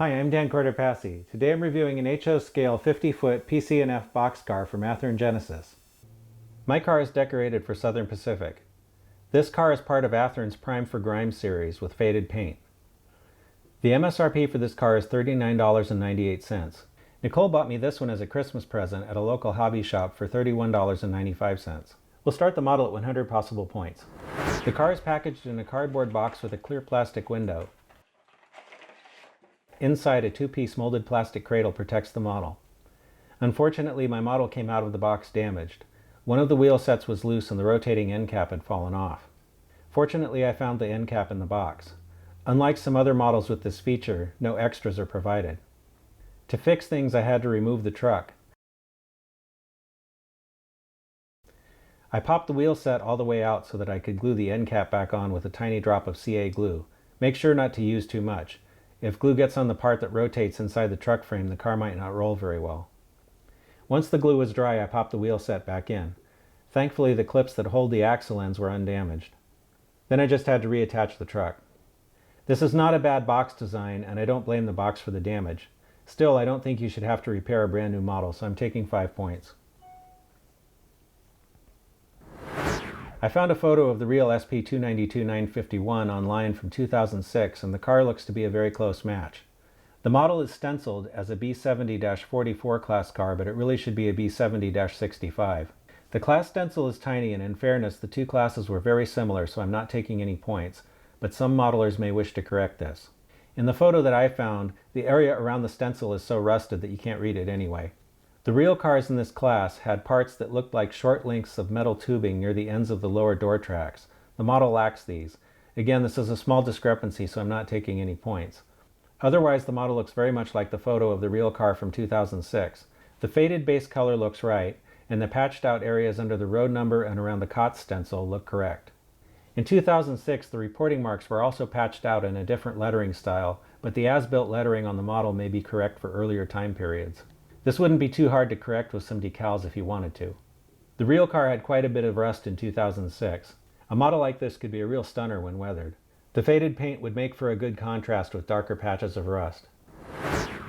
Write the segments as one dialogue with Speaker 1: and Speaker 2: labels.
Speaker 1: Hi, I'm Dan Cortopassi. Today I'm reviewing an HO scale 50-foot PCF boxcar from Athearn Genesis. My car is decorated for Southern Pacific. This car is part of Athearn's Prime for Grime series with faded paint. The MSRP for this car is $39.98. Nicole bought me this one as a Christmas present at a local hobby shop for $31.95. We'll start the model at 100 possible points. The car is packaged in a cardboard box with a clear plastic window. Inside, a two-piece molded plastic cradle protects the model. Unfortunately, my model came out of the box damaged. One of the wheel sets was loose and the rotating end cap had fallen off. Fortunately, I found the end cap in the box. Unlike some other models with this feature, no extras are provided. To fix things, I had to remove the truck. I popped the wheel set all the way out so that I could glue the end cap back on with a tiny drop of CA glue. Make sure not to use too much. If glue gets on the part that rotates inside the truck frame, the car might not roll very well. Once the glue was dry, I popped the wheel set back in. Thankfully, the clips that hold the axle ends were undamaged. Then I just had to reattach the truck. This is not a bad box design, and I don't blame the box for the damage. Still, I don't think you should have to repair a brand new model, so I'm taking 5 points. I found a photo of the real SP292-951 online from 2006, and the car looks to be a very close match. The model is stenciled as a B70-44 class car, but it really should be a B70-65. The class stencil is tiny, and in fairness, the two classes were very similar, so I'm not taking any points, but some modelers may wish to correct this. In the photo that I found, the area around the stencil is so rusted that you can't read it anyway. The real cars in this class had parts that looked like short lengths of metal tubing near the ends of the lower door tracks. The model lacks these. Again, this is a small discrepancy, so I'm not taking any points. Otherwise, the model looks very much like the photo of the real car from 2006. The faded base color looks right, and the patched out areas under the road number and around the COTS stencil look correct. In 2006, the reporting marks were also patched out in a different lettering style, but the as-built lettering on the model may be correct for earlier time periods. This wouldn't be too hard to correct with some decals if you wanted to. The real car had quite a bit of rust in 2006. A model like this could be a real stunner when weathered. The faded paint would make for a good contrast with darker patches of rust.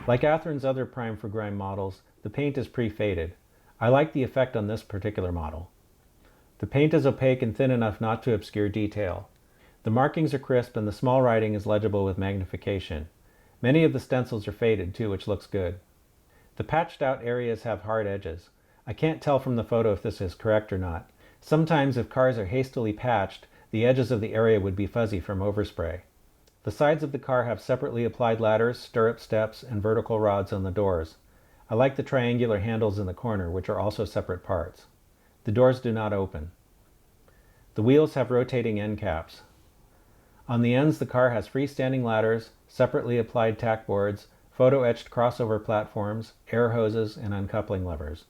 Speaker 1: Like Athearn's other Prime for Grime models, the paint is pre-faded. I like the effect on this particular model. The paint is opaque and thin enough not to obscure detail. The markings are crisp and the small writing is legible with magnification. Many of the stencils are faded too, which looks good. The patched out areas have hard edges. I can't tell from the photo if this is correct or not. Sometimes if cars are hastily patched, the edges of the area would be fuzzy from overspray. The sides of the car have separately applied ladders, stirrup steps, and vertical rods on the doors. I like the triangular handles in the corner, which are also separate parts. The doors do not open. The wheels have rotating end caps. On the ends, the car has freestanding ladders, separately applied tack boards, photo-etched crossover platforms, air hoses, and uncoupling levers.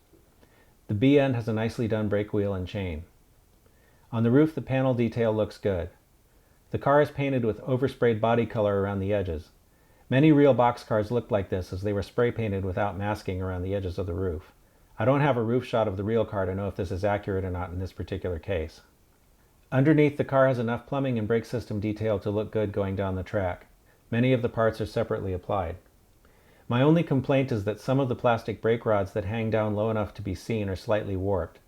Speaker 1: The B end has a nicely done brake wheel and chain. On the roof, the panel detail looks good. The car is painted with oversprayed body color around the edges. Many real boxcars looked like this as they were spray painted without masking around the edges of the roof. I don't have a roof shot of the real car to know if this is accurate or not in this particular case. Underneath, the car has enough plumbing and brake system detail to look good going down the track. Many of the parts are separately applied. My only complaint is that some of the plastic brake rods that hang down low enough to be seen are slightly warped.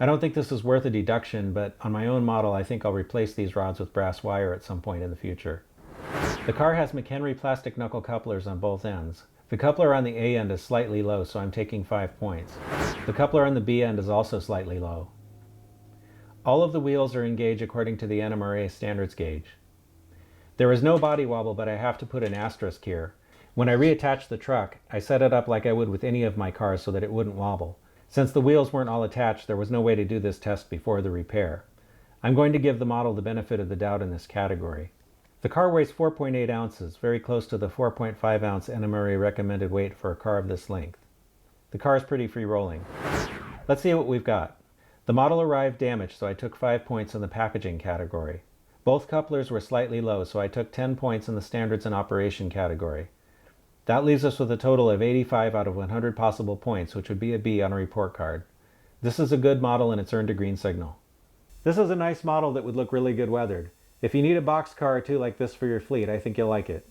Speaker 1: I don't think this is worth a deduction, but on my own model I think I'll replace these rods with brass wire at some point in the future. The car has McHenry plastic knuckle couplers on both ends. The coupler on the A end is slightly low, so I'm taking 5 points. The coupler on the B end is also slightly low. All of the wheels are in gauge according to the NMRA standards gauge. There is no body wobble, but I have to put an asterisk here. When I reattached the truck, I set it up like I would with any of my cars so that it wouldn't wobble. Since the wheels weren't all attached, there was no way to do this test before the repair. I'm going to give the model the benefit of the doubt in this category. The car weighs 4.8 ounces, very close to the 4.5 ounce NMRA recommended weight for a car of this length. The car is pretty free rolling. Let's see what we've got. The model arrived damaged, so I took 5 points in the packaging category. Both couplers were slightly low, so I took 10 points in the standards and operation category. That leaves us with a total of 85 out of 100 possible points, which would be a B on a report card. This is a good model and it's earned a green signal. This is a nice model that would look really good weathered. If you need a boxcar or two like this for your fleet, I think you'll like it.